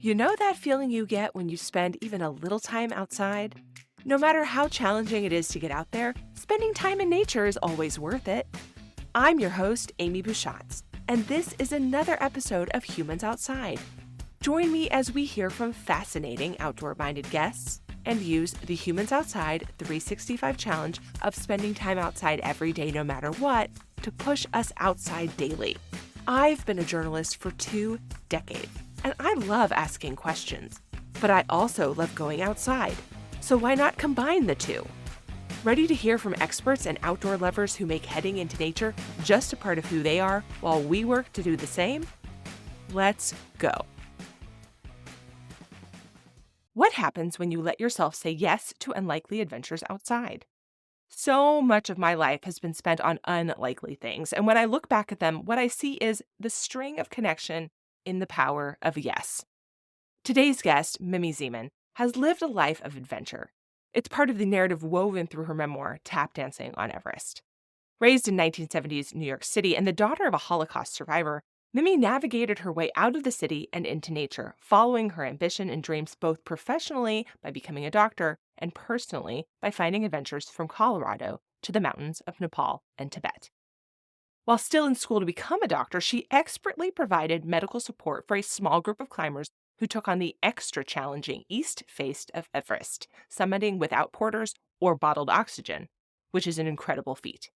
You know that feeling you get when you spend even a little time outside? No matter how challenging it is to get out there, spending time in nature is always worth it. I'm your host, Amy Bouchatz, and this is another episode of Humans Outside. Join me as we hear from fascinating outdoor-minded guests and use the Humans Outside 365 challenge of spending time outside every day no matter what to push us outside daily. I've been a journalist for 2 decades, and I love asking questions, but I also love going outside. So why not combine the two? Ready to hear from experts and outdoor lovers who make heading into nature just a part of who they are while we work to do the same? Let's go. What happens when you let yourself say yes to unlikely adventures outside? So much of my life has been spent on unlikely things, and when I look back at them, what I see is the string of connection in the power of yes. Today's guest, Mimi Zieman, has lived a life of adventure. It's part of the narrative woven through her memoir, Tap Dancing on Everest. Raised in 1970s New York City and the daughter of a Holocaust survivor, Mimi navigated her way out of the city and into nature, following her ambition and dreams both professionally by becoming a doctor and personally by finding adventures from Colorado to the mountains of Nepal and Tibet. While still in school to become a doctor, she expertly provided medical support for a small group of climbers who took on the extra challenging east face of Everest, summiting without porters or bottled oxygen, which is an incredible feat.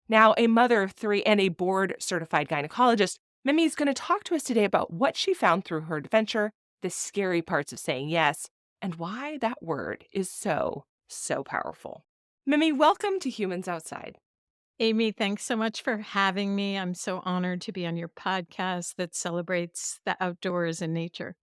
Now, a mother of 3 and a board-certified gynecologist, Mimi's going to talk to us today about what she found through her adventure, the scary parts of saying yes, and why that word is so, so powerful. Mimi, welcome to Humans Outside. Amy, thanks so much for having me. I'm so honored to be on your podcast that celebrates the outdoors and nature.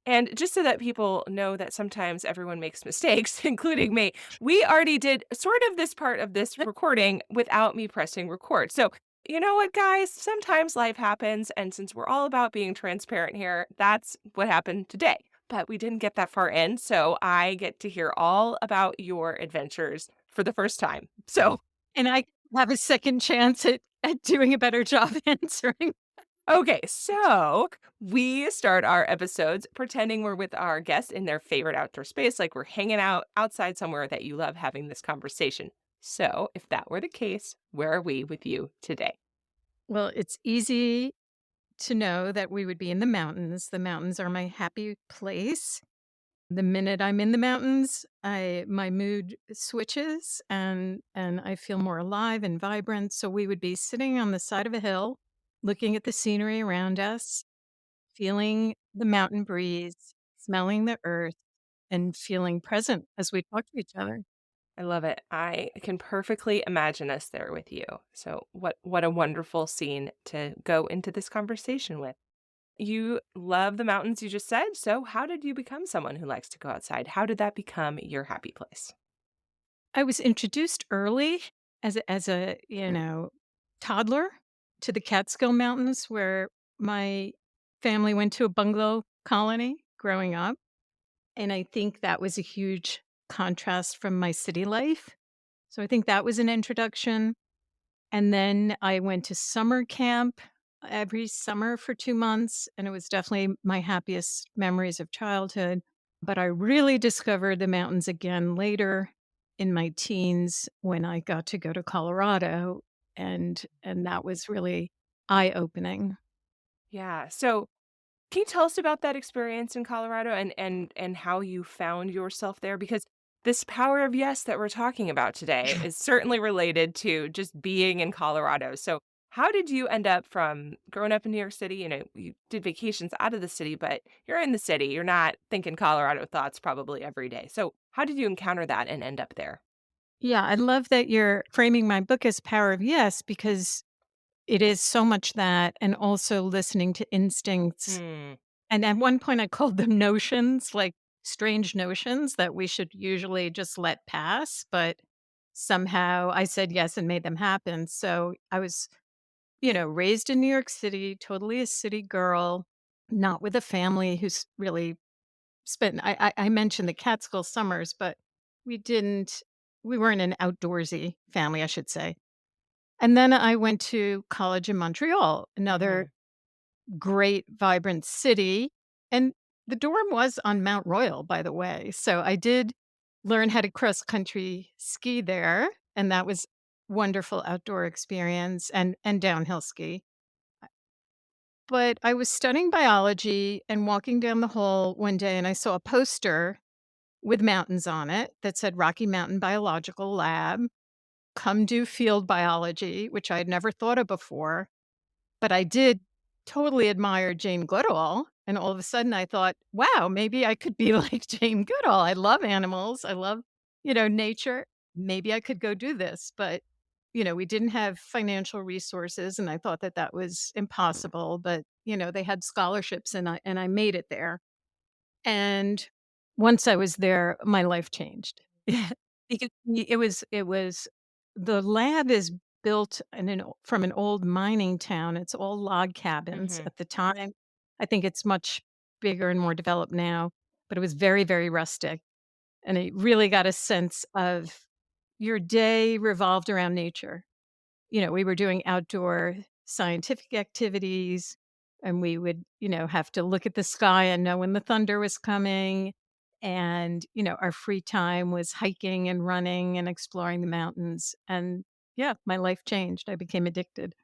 And just so that people know that sometimes everyone makes mistakes, including me, we already did sort of this part of this recording without me pressing record. So, you know what, guys? Sometimes life happens. And since we're all about being transparent here, that's what happened today. But we didn't get that far in. So I get to hear all about your adventures for the first time. So, And I have a second chance at doing a better job answering. okay, so we start our episodes pretending we're with our guests in their favorite outdoor space, like we're hanging out outside somewhere that you love having this conversation. So, if that were the case, where are we with you today? Well, it's easy to know that we would be in the mountains. The mountains are my happy place. The minute I'm in the mountains, my mood switches and I feel more alive and vibrant. So we would be sitting on the side of a hill, looking at the scenery around us, feeling the mountain breeze, smelling the earth, and feeling present as we talk to each other. I love it. I can perfectly imagine us there with you. So, what a wonderful scene to go into this conversation with. You love the mountains, you just said. So, how did you become someone who likes to go outside? How did that become your happy place? I was introduced early as a toddler to the Catskill Mountains where my family went to a bungalow colony growing up. And I think that was a huge contrast from my city life. So I think that was an introduction. And then I went to summer camp every summer for 2 months, and it was definitely my happiest memories of childhood. But I really discovered the mountains again later in my teens when I got to go to Colorado, and that was really eye-opening. Yeah. So, can you tell us about that experience in Colorado and how you found yourself there? Because this power of yes that we're talking about today is certainly related to just being in Colorado. So, how did you end up from growing up in New York City? You know, you did vacations out of the city, but you're in the city. You're not thinking Colorado thoughts probably every day. So, how did you encounter that and end up there? Yeah, I love that you're framing my book as Power of Yes because it is so much that and also listening to instincts. Hmm. And at one point, I called them notions, like strange notions that we should usually just let pass. But somehow I said yes and made them happen. So I was, raised in New York City, totally a city girl, not with a family who's really spent. I mentioned the Catskill summers, but we didn't, we weren't an outdoorsy family, I should say. And then I went to college in Montreal, another Hmm. great, vibrant city. And The dorm was on Mount Royal, by the way, so I did learn how to cross country ski there, and that was wonderful outdoor experience and downhill ski. But I was studying biology and walking down the hall one day, and I saw a poster with mountains on it that said Rocky Mountain Biological Lab, come do field biology, which I had never thought of before. But I did totally admire Jane Goodall, and all of a sudden I thought, "Wow, maybe I could be like Jane Goodall. I love animals. I love, nature. Maybe I could go do this." But, we didn't have financial resources, and I thought that that was impossible, but, they had scholarships and I made it there. And once I was there, my life changed. Because it was the lab is built in from an old mining town. It's all log cabins Mhm. at the time. I think it's much bigger and more developed now, but it was very, very rustic. And it really got a sense of your day revolved around nature. We were doing outdoor scientific activities and we would, have to look at the sky and know when the thunder was coming. And, our free time was hiking and running and exploring the mountains. And yeah, my life changed. I became addicted.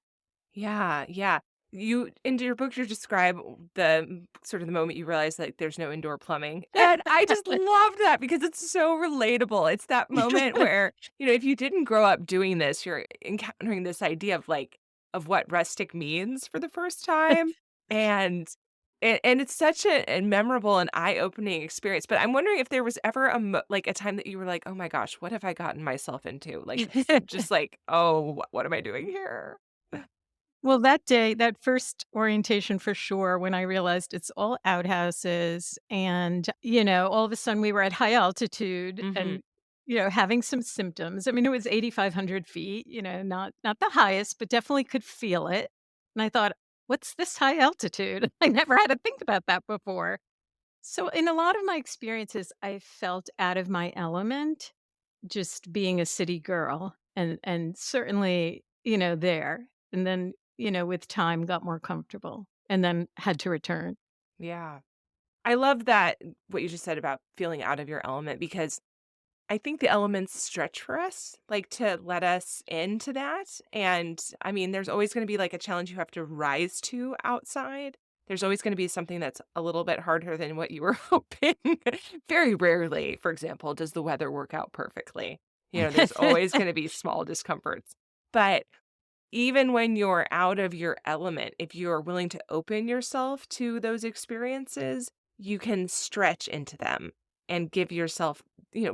Yeah, yeah. You in your book, you describe the sort of the moment you realize that there's no indoor plumbing, and I just love that because it's so relatable. It's that moment where, if you didn't grow up doing this, you're encountering this idea of, like, of what rustic means for the first time, and and it's such a memorable and eye-opening experience, but I'm wondering if there was ever like, a time that you were like, "Oh my gosh, what have I gotten myself into?" Like, just like, "Oh, what am I doing here?" Well, that day, that first orientation for sure, when I realized it's all outhouses and, all of a sudden we were at high altitude Mhm. and, having some symptoms. I mean, it was 8,500 feet, not the highest, but definitely could feel it. And I thought, what's this high altitude? I never had to think about that before. So, in a lot of my experiences, I felt out of my element just being a city girl and certainly, there. And then, with time got more comfortable and then had to return. Yeah. I love that what you just said about feeling out of your element because I think the elements stretch for us, like to let us into that. And I mean, there's always going to be like a challenge you have to rise to outside. There's always going to be something that's a little bit harder than what you were hoping. Very rarely, for example, does the weather work out perfectly. There's always going to be small discomforts. But even when you're out of your element, if you're willing to open yourself to those experiences, you can stretch into them and give yourself,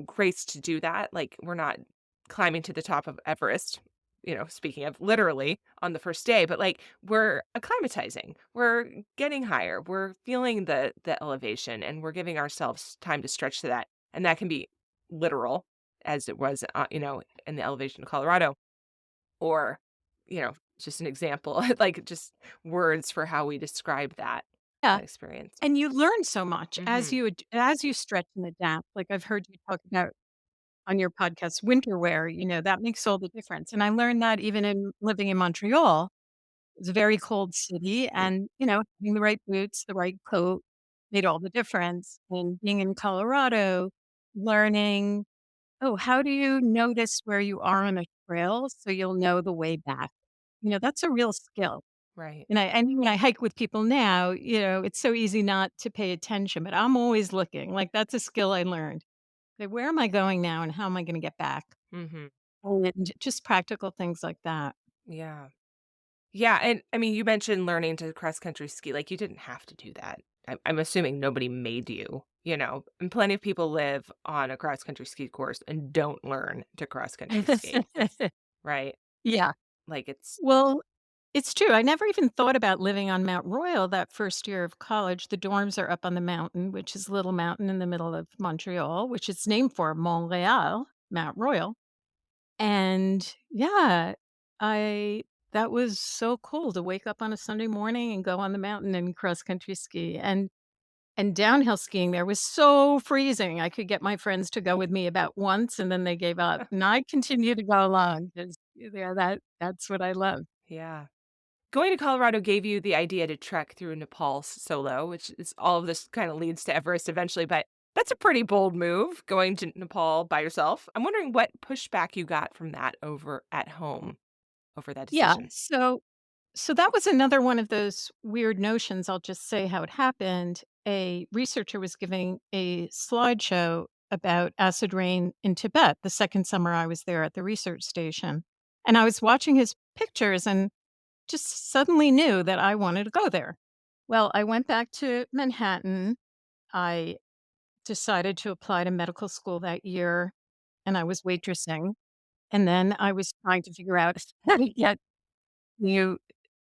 grace to do that. Like, we're not climbing to the top of Everest, speaking of literally on the first day, but like we're acclimatizing. We're getting higher. We're feeling the elevation and we're giving ourselves time to stretch to that. And that can be literal as it was, in the elevation of Colorado or, just an example, like, just words for how we describe Yeah. that experience. And you learn so much Mhm. as you stretch and adapt. Like I've heard you talk about on your podcast, winter wear, that makes all the difference. And I learned that even in living in Montreal. It's a very cold city and, having the right boots, the right coat made all the difference. And being in Colorado, learning, oh, how do you notice where you are on a trail so you'll know the way back? That's a real skill. Right. And when I hike with people now, it's so easy not to pay attention, but I'm always looking. Like that's a skill I learned. Like, where am I going now and how am I going to get back? Mhm. And just practical things like that. Yeah. Yeah, and, I mean, you mentioned learning to cross country ski, like, you didn't have to do that. I'm assuming nobody made you, and plenty of people live on a cross country ski course and don't learn to cross country ski, right? Yeah. Like, it's Well, it's true. I never even thought about living on Mount Royal that first year of college. The dorms are up on the mountain, which is a little mountain in the middle of Montreal, which it's named for Montreal, Mount Royal. And yeah, I that was so cool to wake up on a Sunday morning and go on the mountain and cross country ski. And downhill skiing there was so freezing. I could get my friends to go with me about once and then they gave up. And I continue to go along because yeah, that's what I love. yeah. Going to Colorado gave you the idea to trek through Nepal solo, which is all of this kind of leads to Everest eventually, but that's a pretty bold move going to Nepal by yourself. I'm wondering what pushback you got from that over at home over that Yeah, decision. so that was another one of those weird notions. I'll just say how it happened. A researcher was giving a slideshow about acid rain in Tibet the second summer I was there at the research station. And I was watching his pictures and just suddenly knew that I wanted to go there. Well, I went back to Manhattan. I decided to apply to medical school that year and I was waitressing. And then I was trying to figure out how to get new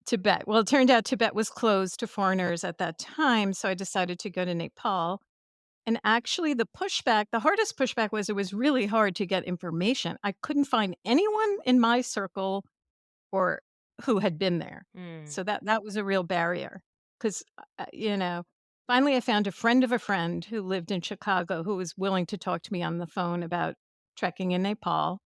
Tibet. Well, it turned out Tibet was closed to foreigners at that time, so I decided to go to Nepal. And actually, the hardest pushback was it was really hard to get information. I couldn't find anyone in my circle or who had been there. Mm. So that was a real barrier because, finally I found a friend of a friend who lived in Chicago who was willing to talk to me on the phone about trekking in Nepal.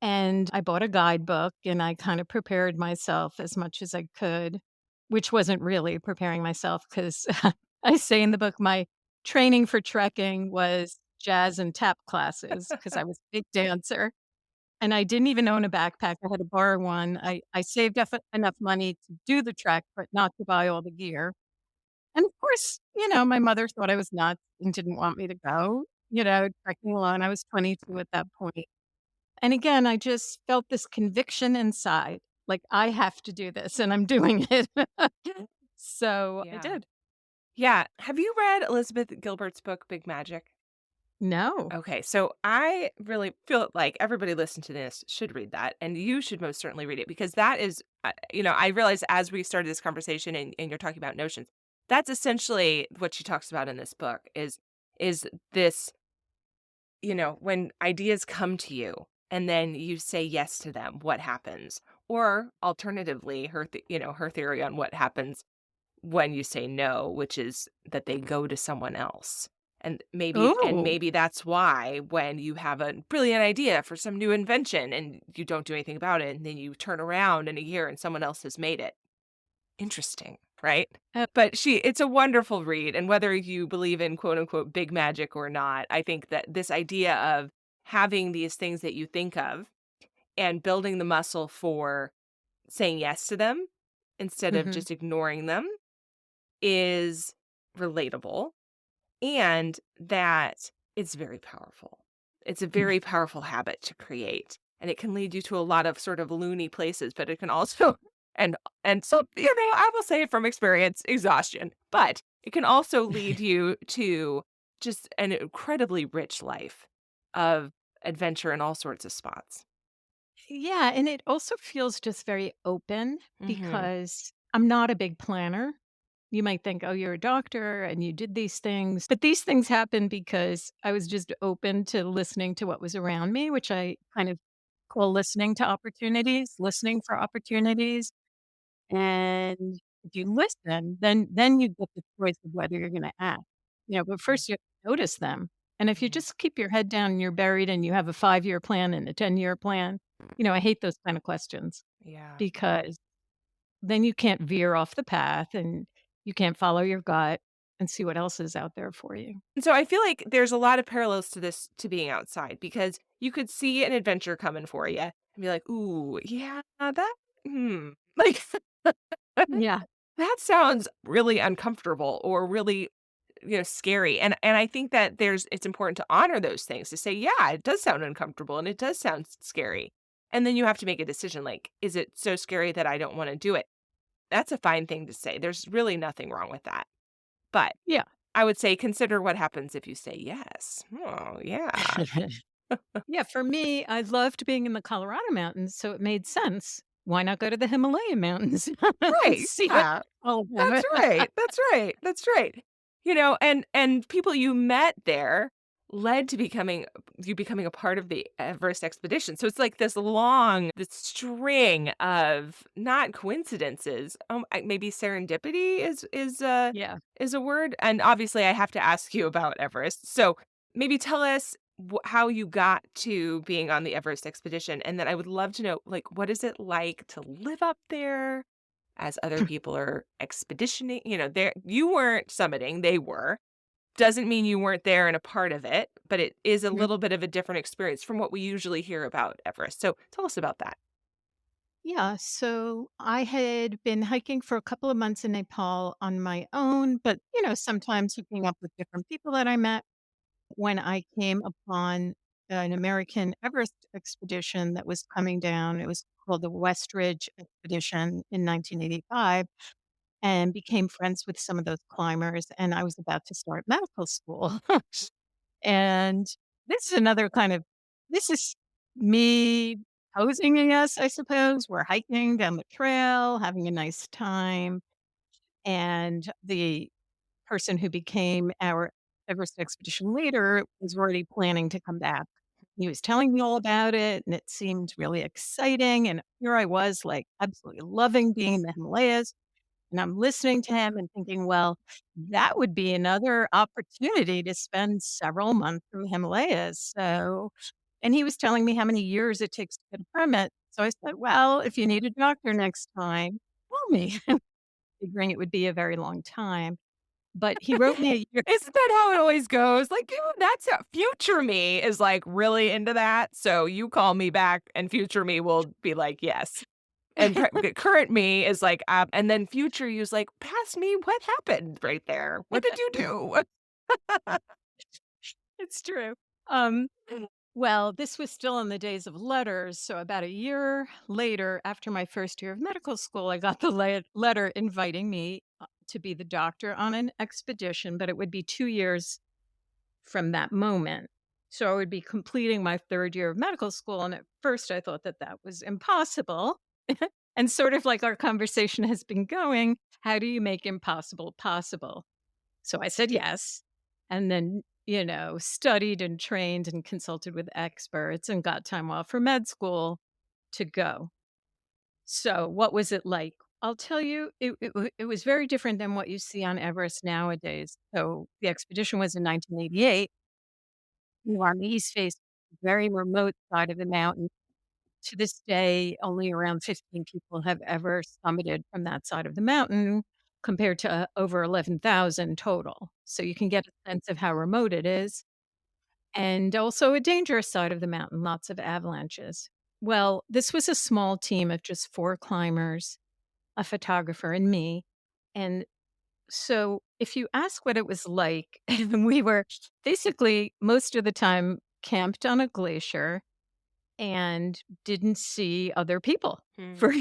And I bought a guidebook and I kind of prepared myself as much as I could, which wasn't really preparing myself because I say in the book my training for trekking was jazz and tap classes because I was a big dancer and I didn't even own a backpack. I had to borrow one. I saved enough money to do the trek, but not to buy all the gear. And of course, my mother thought I was nuts and didn't want me to go, trekking alone. I was 22 at that point. And again, I just felt this conviction inside, like, I have to do this, and I'm doing it. So I Yeah. did. Yeah. Have you read Elizabeth Gilbert's book, Big Magic? No. Okay, so I really feel like everybody listen to this should read that, and you should most certainly read it because that is, I realized as we started this conversation and you're talking about notions, that's essentially what she talks about in this book is this, when ideas come to you and then you say yes to them, what happens? Or alternatively, her theory on what happens when you say no, which is that they go to someone else. And Oh. maybe that's why when you have a brilliant idea for some new invention and you don't do anything about it, and then you turn around in a year and someone else has made it. Interesting, right? Oh. But it's a wonderful read. And whether you believe in quote unquote big magic or not, I think that this idea of having these things that you think of and building the muscle for saying yes to them instead of Mhm. just ignoring them is relatable and that it's very powerful. It's a very powerful habit to create, and it can lead you to a lot of sort of loony places, but it can also and so, I will say from experience, exhaustion, but it can also lead you to just an incredibly rich life of adventure in all sorts of spots. Yeah, and it also feels just very open Mhm. because I'm not a big planner. You might think, "Oh, you're a doctor and you did these things." But these things happened because I was just open to listening to what was around me, which I kind of call listening for opportunities. And if you listen, then you get the choice of whether you're gonna act. But Yeah. first you have to notice them. And if you Mhm. just keep your head down and you're buried and you have a 5-year plan and a 10-year plan, I hate those kind of questions Yeah. because then you can't veer off the path and you can't follow your gut and see what else is out there for you. And so I feel like there's a lot of parallels to this to being outside because you could see an adventure coming for you and be like, "Ooh, yeah, that like Yeah. that sounds really uncomfortable or really, scary." And I think that it's important to honor those things to say, "Yeah, it does sound uncomfortable and it does sound scary." And then you have to make a decision like, "Is it so scary that I don't want to do it?" That's a fine thing to say. There's really nothing wrong with that. But Yeah. I would say consider what happens if you say yes. Oh, yeah. Yeah, for me, I loved being in the Colorado mountains, so it made sense. Why not go to the Himalayan mountains and Right, see what yeah. all of them. That's right, that's right, that's right. And people you met there led to becoming a part of the Everest expedition. So it's like this string of not coincidences. Maybe serendipity Yeah. is a word. And obviously, I have to ask you about Everest. So maybe tell us how you got to being on the Everest expedition, and then I would love to know, like, what is it like to live up there? as other people are expeditioning, there you weren't summiting, they were. Doesn't mean you weren't there and a part of it, but it is a Mhm. little bit of a different experience from what we usually hear about Everest. So tell us about that. Yeah, so I had been hiking for a couple of months in Nepal on my own, but, sometimes hooking up with different people that I met when I came upon an American Everest expedition that was coming down. It was called the West Ridge Expedition in 1985, and became friends with some of those climbers. And I was about to start medical school. And this is another kind of this is me posing, I guess, I suppose. We're hiking down the trail, having a nice time, and the person who became our Everest expedition leader was already planning to come back. He was telling me all about it, and it seemed really exciting, and here I was, like, absolutely loving being in the Himalayas, and I'm listening to him and thinking, "Well, that would be another opportunity to spend several months in the Himalayas." And he was telling me how many years it takes to get a permit. So I said, "Well, if you need a doctor next time, call me," figuring it would be a very long time. But he wrote me a year. Isn't that how it always goes? Like, that's how future me is like really into that. So you call me back, and future me will be like, yes. And current me is like, and then future you is like, past me, what happened right there? What did you do? It's true. Um, well, this was still in the days of letters, so about a year later, after my first year of medical school, I got the letter inviting me, to be the doctor on an expedition, but it would be 2 years from that moment. So I would be completing my 3rd year of medical school, and at first I thought that that was impossible. And sort of like our conversation has been going, how do you make impossible possible? So I said yes, and then, studied and trained and consulted with experts and got time off for med school to go. So what was it like? I'll tell you, it was very different than what you see on Everest nowadays. So the expedition was in 1988. We were on the east face, very remote side of the mountain. To this day, only around 15 people have ever summited from that side of the mountain compared to over 11,000 total. So you can get a sense of how remote it is. And also a dangerous side of the mountain, lots of avalanches. Well, this was a small team of just 4 climbers, a photographer, and me. And so if you ask what it was like, we were basically most of the time camped on a glacier and didn't see other people Hmm. for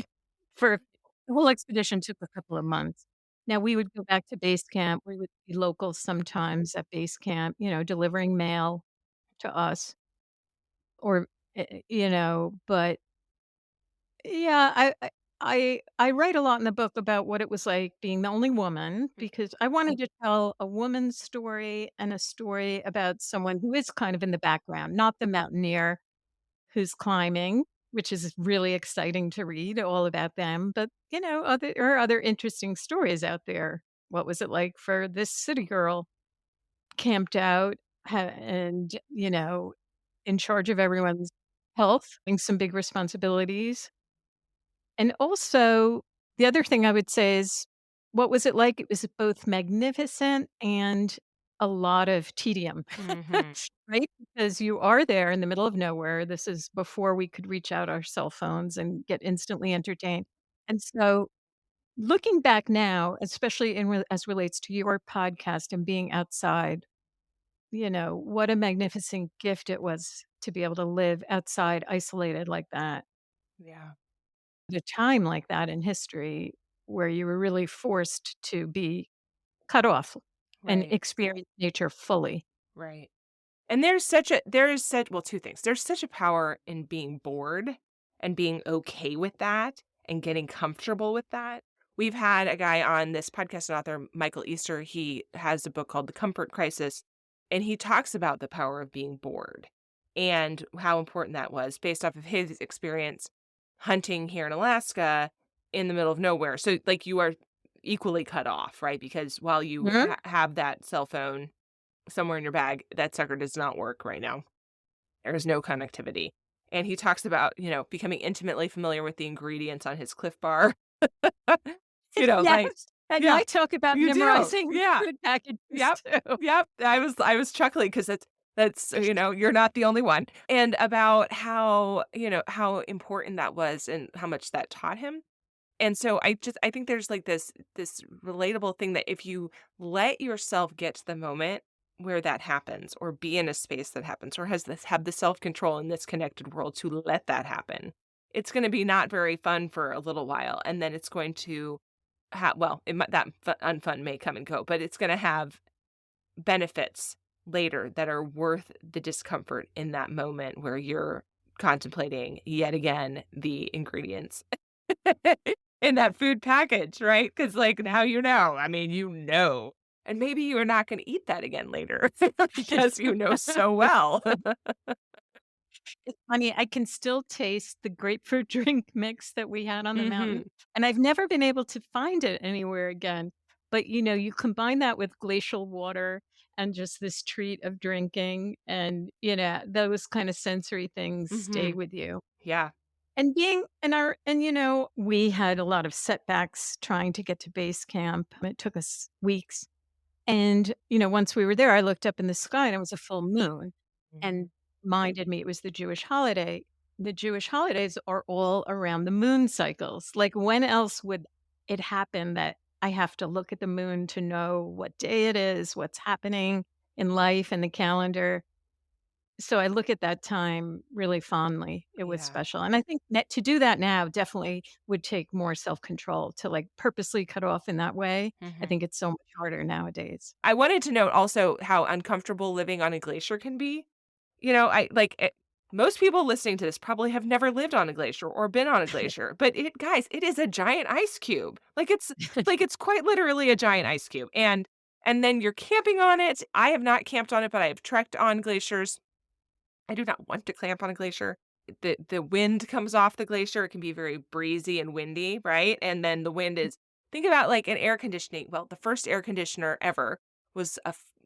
for the whole expedition took a couple of months. Now we would go back to base camp. We would be locals sometimes at base camp, delivering mail to us or but yeah, I write a lot in the book about what it was like being the only woman because I wanted to tell a woman's story and a story about someone who is kind of in the background, not the mountaineer who's climbing, which is really exciting to read all about them. But, there are other interesting stories out there. What was it like for this city girl camped out and, in charge of everyone's health, having some big responsibilities? And also, the other thing I would say is, what was it like? It was both magnificent and a lot of tedium, Hmm. right? Because you are there in the middle of nowhere. This is before we could reach out our cell phones and get instantly entertained. And so, looking back now, especially as relates to your podcast and being outside, what a magnificent gift it was to be able to live outside, isolated like that Yeah. at a time like that in history where you were really forced to be cut off and Right. experience nature fully. Right. And there is such well, 2 things. There's such a power in being bored and being okay with that and getting comfortable with that. We've had a guy on this podcast, an author, Michael Easter. He has a book called The Comfort Crisis, and he talks about the power of being bored and how important that was based off of his experience hunting here in Alaska in the middle of nowhere. So, like, you are equally cut off, right? Because while you Mhm. have that cell phone somewhere in your bag, that sucker does not work right now. There is no connectivity. And he talks about, becoming intimately familiar with the ingredients on his Cliff Bar. Like Yes, and yeah, I talk about you do. memorizing Yeah. food packages Yep. too. Yep. I was chuckling because you're not the only one. And about how, how important that was and how much that taught him. And so I think there's like this relatable thing that if you let yourself get to the moment where that happens or be in a space that happens or have the self-control in this connected world to let that happen, it's going to be not very fun for a little while and then it's going to well, that unfun may come and go, but it's going to have benefits later that are worth the discomfort in that moment where you're contemplating yet again the ingredients in that food package, right? Because like now you know. I mean, you know. And maybe you're not going to eat that again later because you know so well. It's funny, I can still taste the grapefruit drink mix that we had on the mountain, Mhm. and I've never been able to find it anywhere again. But, you combine that with glacial water and just this treat of drinking and, those kind of sensory things stay Mhm. with you. Yeah. And being in our and, we had a lot of setbacks trying to get to base camp. It took us weeks. And, once we were there, I looked up in the sky and it was a full moon Mhm. and reminded me it was the Jewish holiday. The Jewish holidays are all around the moon cycles. Like, when else would it happen that I have to look at the moon to know what day it is, what's happening in life and the calendar? So I look at that time really fondly. It was Yeah. special. And I think that to do that now definitely would take more self-control to, like, purposely cut off in that way. I Mhm. think it's so much harder nowadays. I wanted to note also how uncomfortable living on a glacier can be. Most people listening to this probably have never lived on a glacier or been on a glacier, but guys, it is a giant ice cube. It's quite literally a giant ice cube. And then you're camping on it. I have not camped on it, but I have trekked on glaciers. I do not want to clamp on a glacier. The wind comes off the glacier. It can be very breezy and windy, right? And then the wind is think about like an air conditioning. Well, the first air conditioner ever was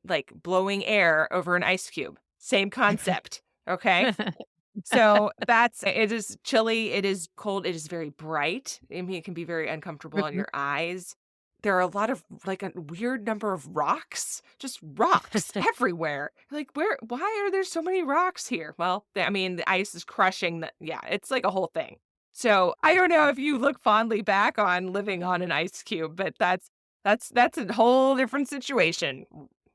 like blowing air over an ice cube. Same concept. Okay. So that's it is chilly, it is cold, it is very bright. I mean, it can be very uncomfortable on Mhm. your eyes. There are a lot of like a weird number of rocks, just rocks everywhere. Like, why are there so many rocks here? Well, I mean, the ice is crushing yeah, it's like a whole thing. So I don't know if you look fondly back on living on an ice cube, but that's a whole different situation.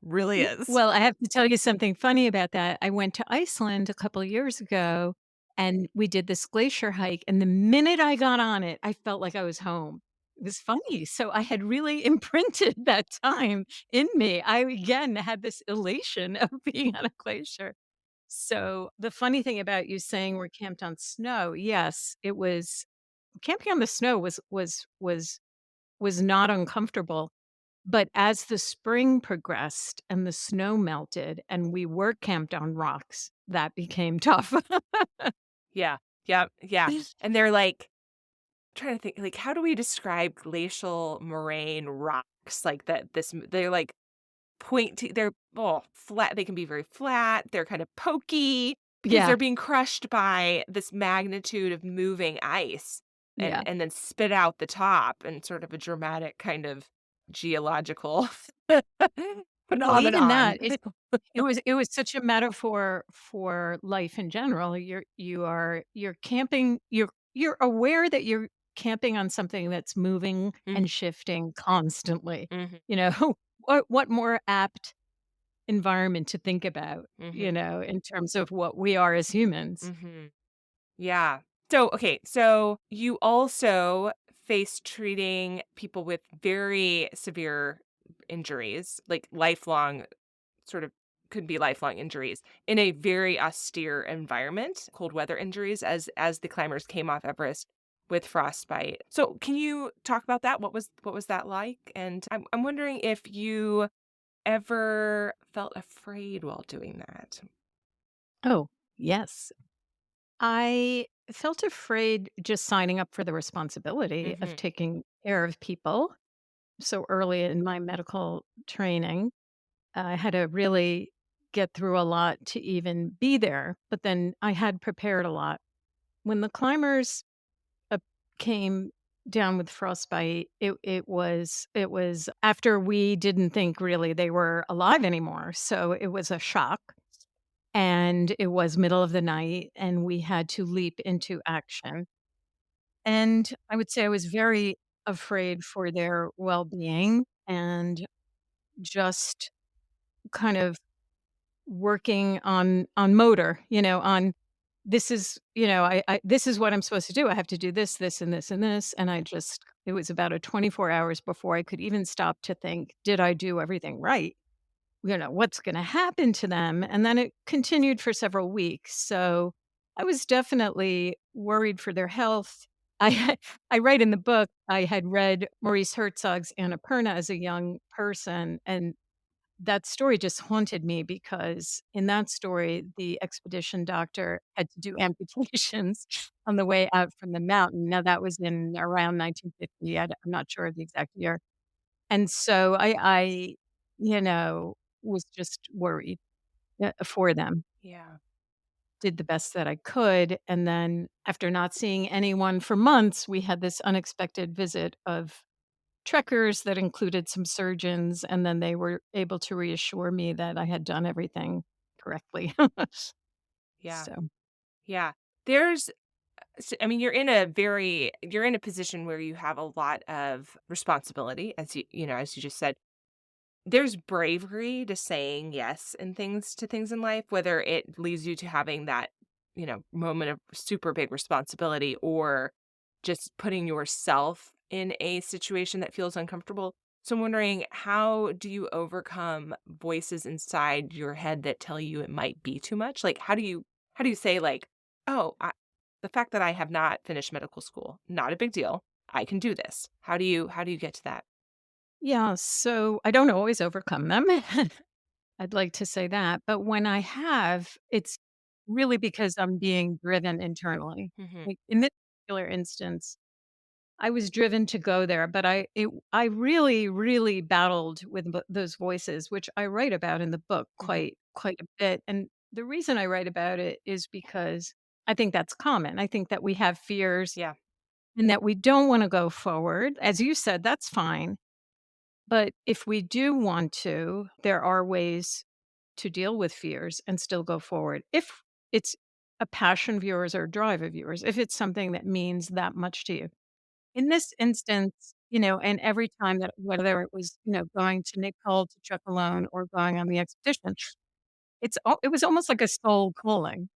Really is. Well, I have to tell you something funny about that. I went to Iceland a couple years ago, and we did this glacier hike, and the minute I got on it, I felt like I was home. It was funny. So I had really imprinted that time in me. I, again, had this elation of being on a glacier. So the funny thing about you saying we're camped on snow, yes, it was camping on the snow was not uncomfortable, but as the spring progressed and the snow melted and we were camped on rocks, that became tough. Yeah. Yeah. Yeah. And they're like trying to think, like, how do we describe glacial moraine rocks? Like that they're like pointy, they're flat, they can be very flat, they're kind of pokey because Yeah, they're being crushed by this magnitude of moving ice yeah. and then spit out the top and sort of a dramatic kind of geological Well, even that, phenomenon. it was such a metaphor for life in general. You're camping, you're aware that you're camping on something that's moving Mhm, and shifting constantly. mhm, You know, what more apt environment to think about, mhm, in terms of what we are as humans. mhm. Yeah. So, okay, so you also face treating people with very severe injuries, like lifelong sort of could be lifelong injuries in a very austere environment, cold weather injuries as the climbers came off Everest with frostbite. So, can you talk about that? What was that like? And I'm wondering if you ever felt afraid while doing that. Oh, yes. I felt afraid just signing up for the responsibility of Mhm. taking care of people so early in my medical training. I had to really get through a lot to even be there, but then I had prepared a lot. When the climbers came down with frostbite, it was after we didn't think really they were alive anymore, so it was a shock, and it was middle of the night, and we had to leap into action, and I would say I was very afraid for their well-being and just kind of working on motor, on this is, I this is what I'm supposed to do. I have to do this, this, and this, and this. And it was about a 24 hours before I could even stop to think, did I do everything right? What's going to happen to them? And then it continued for several weeks. So I was definitely worried for their health. I write in the book, I had read Maurice Herzog's Annapurna as a young person, and that story just haunted me because in that story, the expedition doctor had to do amputations on the way out from the mountain. Now, that was in around 1950. I'm not sure of the exact year. And so I was just worried for them, Yeah. did the best that I could. And then after not seeing anyone for months, we had this unexpected visit of trekkers that included some surgeons, and then they were able to reassure me that I had done everything correctly. Yeah. So Yeah. There's I mean, you're in a position where you have a lot of responsibility, as as you just said. There's bravery to saying yes and things to things in life, whether it leads you to having that, moment of super big responsibility or just putting yourself in a situation that feels uncomfortable. So I'm wondering, how do you overcome voices inside your head that tell you it might be too much? Like, how do you say, like, "Oh, the fact that I have not finished medical school, not a big deal. I can do this." How do you get to that? yeah, so I don't always overcome them. I'd like to say that, but when I have, it's really because I'm being driven internally. Mhm. Like in this particular instance, I was driven to go there, but I really, really battled with those voices, which I write about in the book Mhm. quite a bit. And the reason I write about it is because I think that's common. I think that we have fears Yeah. and that we don't want to go forward. As you said, that's fine. But if we do want to, there are ways to deal with fears and still go forward. If it's a passion of yours or a drive of yours, if it's something that means that much to you. In this instance, and every time that whether it was, going to Nepal to trek alone or going on the expedition, it was almost like a soul calling,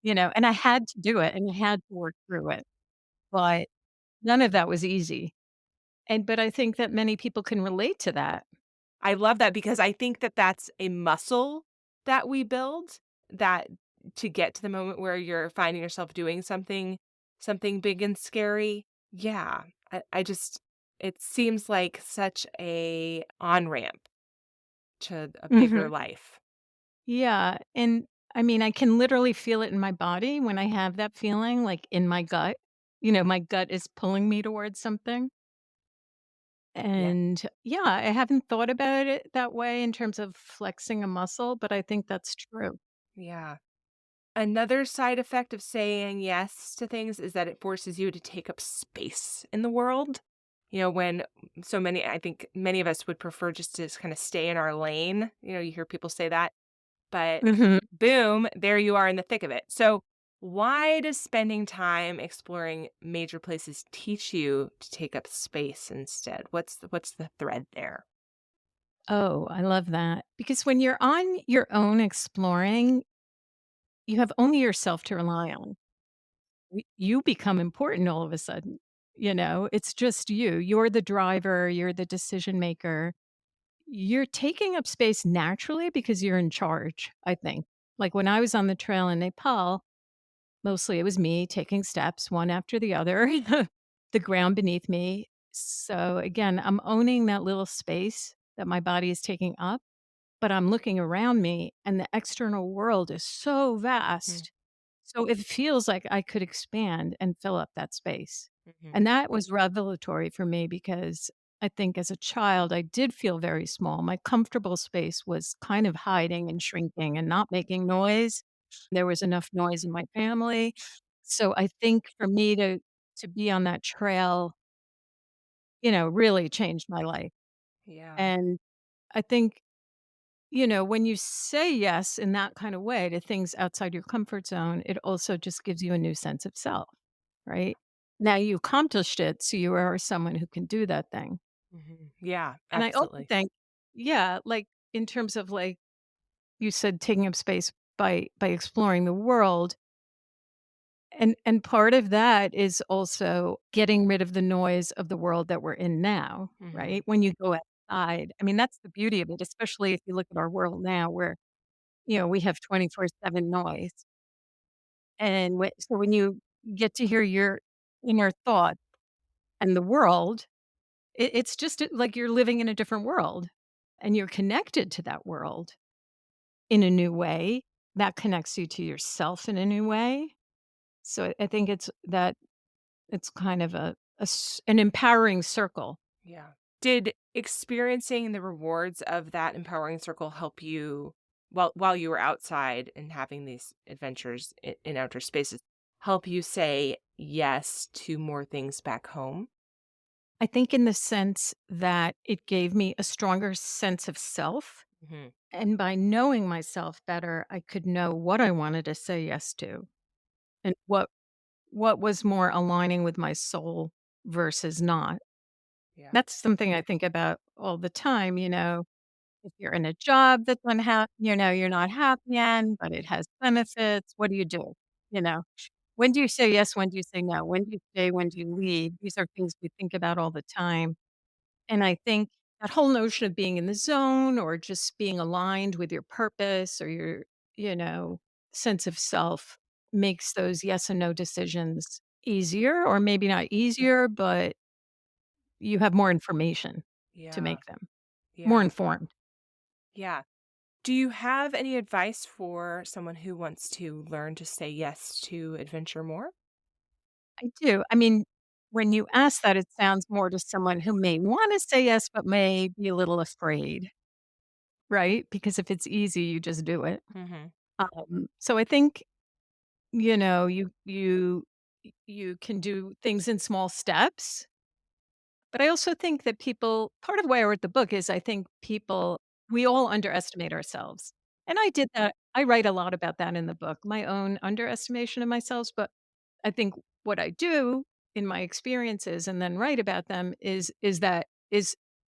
and I had to do it and I had to work through it, but none of that was easy. But I think that many people can relate to that. I love that because I think that that's a muscle that we build, that to get to the moment where you're finding yourself doing something big and scary. Yeah. I just it seems like such a on-ramp to a bigger Mhm. life. Yeah, and I mean, I can literally feel it in my body when I have that feeling, like, in my gut. My gut is pulling me towards something. Yeah. And, yeah, I haven't thought about it that way in terms of flexing a muscle, but I think that's true. Yeah. Another side effect of saying yes to things is that it forces you to take up space in the world. When so many I think many of us would prefer just to kind of stay in our lane. You hear people say that, but Mhm. boom, there you are in the thick of it. So, why does spending time exploring major places teach you to take up space instead? What's the thread there? Oh, I love that. Because when you're on your own exploring, you have only yourself to rely on. You become important all of a sudden, It's just you. You're the driver, you're the decision maker. You're taking up space naturally because you're in charge, I think. Like, when I was on the trail in Nepal, mostly it was me taking steps one after the other, the ground beneath me. So, again, I'm owning that little space that my body is taking up, but I'm looking around me and the external world is so Mhm, vast. So it feels like I could expand and fill up that space. mhm, And that was revelatory for me because I think as a child, I did feel very small. My comfortable space was kind of hiding and shrinking and not making noise. There was enough noise in my family. So I think for me to be on that trail really changed my life. Yeah. And I think, when you say yes in that kind of way to things outside your comfort zone, it also just gives you a new sense of self, right? Now you accomplished it, so you are someone who can do that thing. Yeah, And I also absolutely. think, yeah, like in terms of like you said, taking up space by exploring the world, and part of that is also getting rid of the noise of the world that we're in now, right? Mhm. When you go outside, I mean, that's the beauty of it, especially if you look at our world now where, we have 24/7 noise. And so when you get to hear your inner thought and the world, it's just like you're living in a different world and you're connected to that world in a new way that connects you to yourself in a new way. So I think it's kind of an empowering circle. Yeah. Did experiencing the rewards of that empowering circle help you while you were outside and having these adventures in outer spaces, help you say yes to more things back home? I think in the sense that it gave me a stronger sense of self. Mhm. And by knowing myself better, I could know what I wanted to say yes to and what was more aligning with my soul versus not. Yeah. That's something I think about all the time, if you're in a job that's you're not happy in, but it has benefits, what do you do? You know, when do you say yes? When do you say no? When do you stay? When do you leave? These are things we think about all the time. And I think that whole notion of being in the zone or just being aligned with your purpose or your, you know, sense of self makes those yes and no decisions easier, or maybe not easier, but you have more information to Yeah. make them more Yeah. informed. Yeah. Do you have any advice for someone who wants to learn to say yes to adventure more? I do. I mean, when you ask that, it sounds more to someone who may want to say yes, but may be a little afraid, right? Because if it's easy, you just do it. Mhm. So I think you can do things in small steps, but I also think that people part of why I wrote the book is I think we all underestimate ourselves. And I did that. I write a lot about that in the book, my own underestimation of myself, but I think what I do in my experiences and then write about them is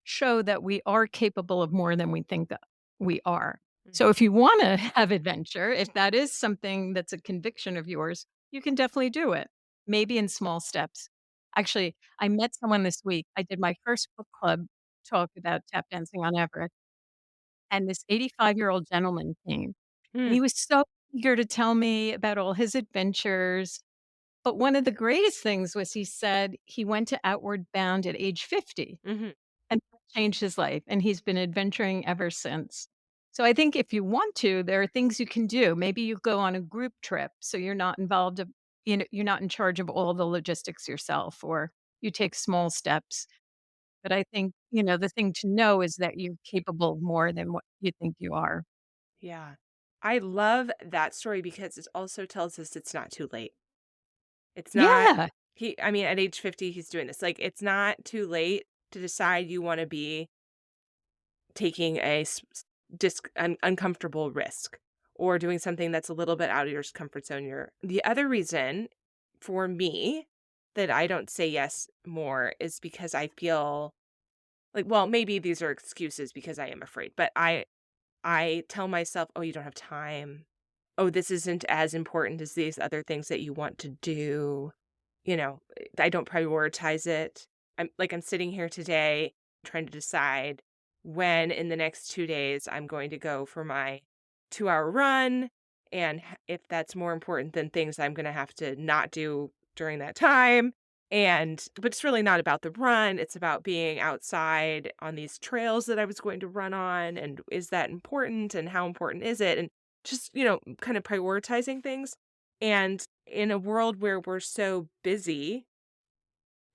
show that we are capable of more than we think that we are. So Mhm. if you want to have adventure, if that is something that's a conviction of yours, you can definitely do it. Maybe in small steps. Actually, I met someone this week. I did my first book club talk about tap dancing on Everest, and this 85-year-old gentleman came, and Mm. he was so eager to tell me about all his adventures, but one of the greatest things was he said he went to Outward Bound at age 50, Mhm. and that changed his life, and he's been adventuring ever since. So I think if you want to, there are things you can do. Maybe you go on a group trip, so you're not you're not in charge of all the logistics yourself, or you take small steps. But I think, the thing to know is that you're capable of more than what you think you are. Yeah. I love that story because it also tells us it's not too late. It's not Yeah. I mean, at age 50, he's doing this. Like, it's not too late to decide you wanna be taking a uncomfortable risk or doing something that's a little bit out of your comfort zone. The other reason for me that I don't say yes more is because I feel like, well, maybe these are excuses because I am afraid, but I tell myself, "Oh, you don't have time. Oh, this isn't as important as these other things that you want to do." I don't prioritize it. I'm sitting here today trying to decide when in the next 2 days I'm going to go for my 2-hour run, and if that's more important than things I'm gonna have to not do during that time. But it's really not about the run, it's about being outside on these trails that I was going to run on, and is that important, and how important is it? And just, kind of prioritizing things. And in a world where we're so busy,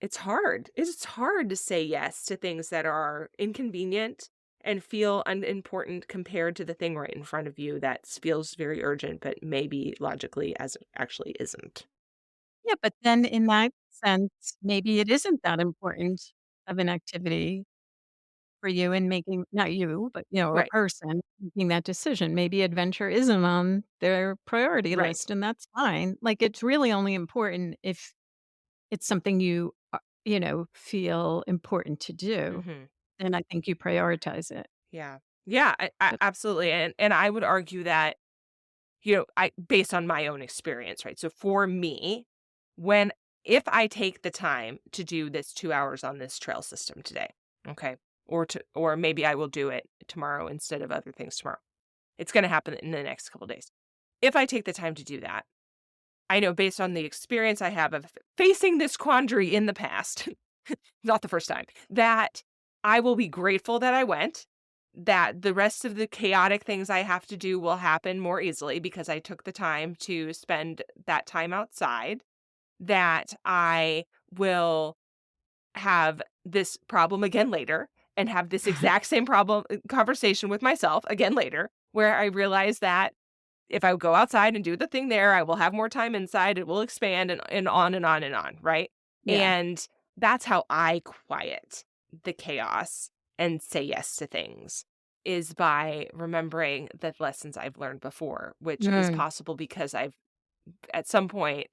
it's hard. It's hard to say yes to things that are inconvenient and feel unimportant compared to the thing right in front of you that feels very urgent, but maybe logically as it actually isn't. Yeah, but then in that sense, maybe it isn't that important. of an activity for you and making not you, but, a Right. person making that decision. Maybe adventure isn't on their priority Right. list, and that's fine. Like, it's really only important if it's something you, feel important to do, Mhm. then I think you prioritize it. Yeah. Yeah, I But absolutely, and I would argue that, I based on my own experience, right? So for me, when if I take the time to do this 2 hours on this trail system today, okay? Or maybe I will do it tomorrow instead of other things tomorrow. It's gonna happen in the next couple days. If I take the time to do that, I know based on the experience I have of facing this quandary in the past, not the first time, that I will be grateful that I went, that the rest of the chaotic things I have to do will happen more easily because I took the time to spend that time outside, that I will have this problem again later and have this exact same problem conversation with myself again later, where I realize that if I go outside and do the thing there, I will have more time inside, it will expand and on and on and on, right? yeah. And that's how I quiet the chaos and say yes to things, is by remembering the lessons I've learned before, which is Mm. possible because at some point,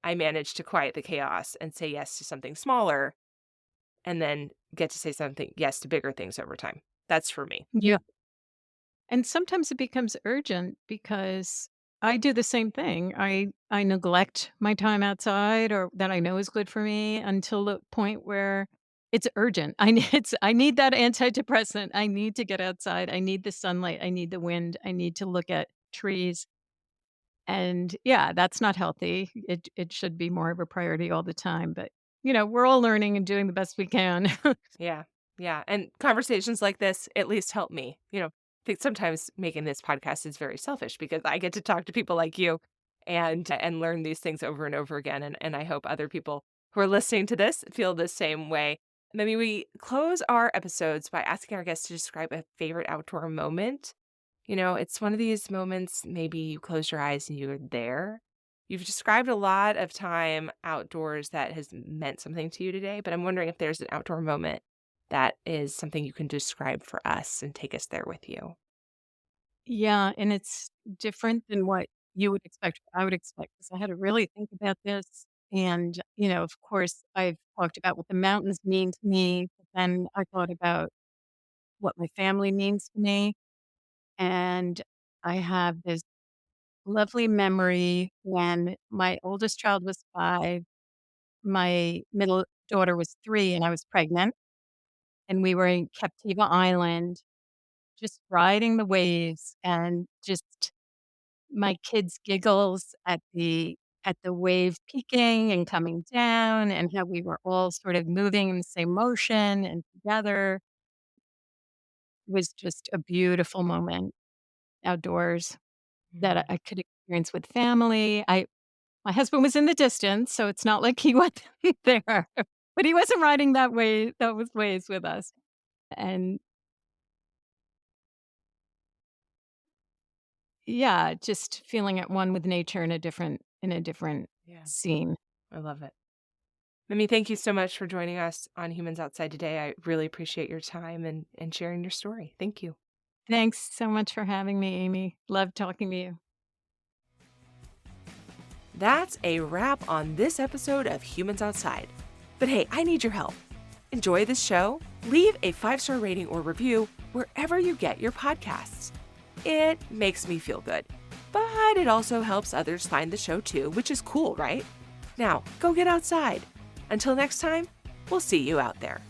I managed to quiet the chaos and say yes to something smaller and then get to say something yes to bigger things over time. That's for me. Yeah. And sometimes it becomes urgent because I do the same thing. I neglect my time outside or that I know is good for me until the point where it's urgent. I need that antidepressant. I need to get outside. I need the sunlight. I need the wind. I need to look at trees. And yeah, that's not healthy. It should be more of a priority all the time. But we're all learning and doing the best we can. Yeah. Yeah. And conversations like this at least help me. I think sometimes making this podcast is very selfish because I get to talk to people like you and learn these things over and over again. And I hope other people who are listening to this feel the same way. Maybe we close our episodes by asking our guests to describe a favorite outdoor moment. It's one of these moments, maybe you close your eyes and you're there. You've described a lot of time outdoors that has meant something to you today, but I'm wondering if there's an outdoor moment that is something you can describe for us and take us there with you. Yeah, and it's different than what you would expect, I would expect, because I had to really think about this. And, of course, I've talked about what the mountains mean to me, but then I thought about what my family means to me. And I have this lovely memory when my oldest child was 5, my middle daughter was 3, and I was pregnant. And we were in Captiva Island, just riding the waves and just my kids' giggles at the wave peaking and coming down and how we were all sort of moving in the same motion and together was just a beautiful moment outdoors that I Mm. I could experience with family. My husband was in the distance, so it's not like he wasn't there, but he wasn't riding those waves with us. And yeah, just feeling at one with nature in a different Yeah, scene. I love it. Mimi, thank you so much for joining us on Humans Outside today. I really appreciate your time and sharing your story. Thank you. Thanks so much for having me, Amy. Love talking to you. That's a wrap on this episode of Humans Outside. But hey, I need your help. Enjoy this show? Leave a 5-star rating or review wherever you get your podcasts. It makes me feel good, but it also helps others find the show too, which is cool, right? Now, go get outside. Until next time, we'll see you out there.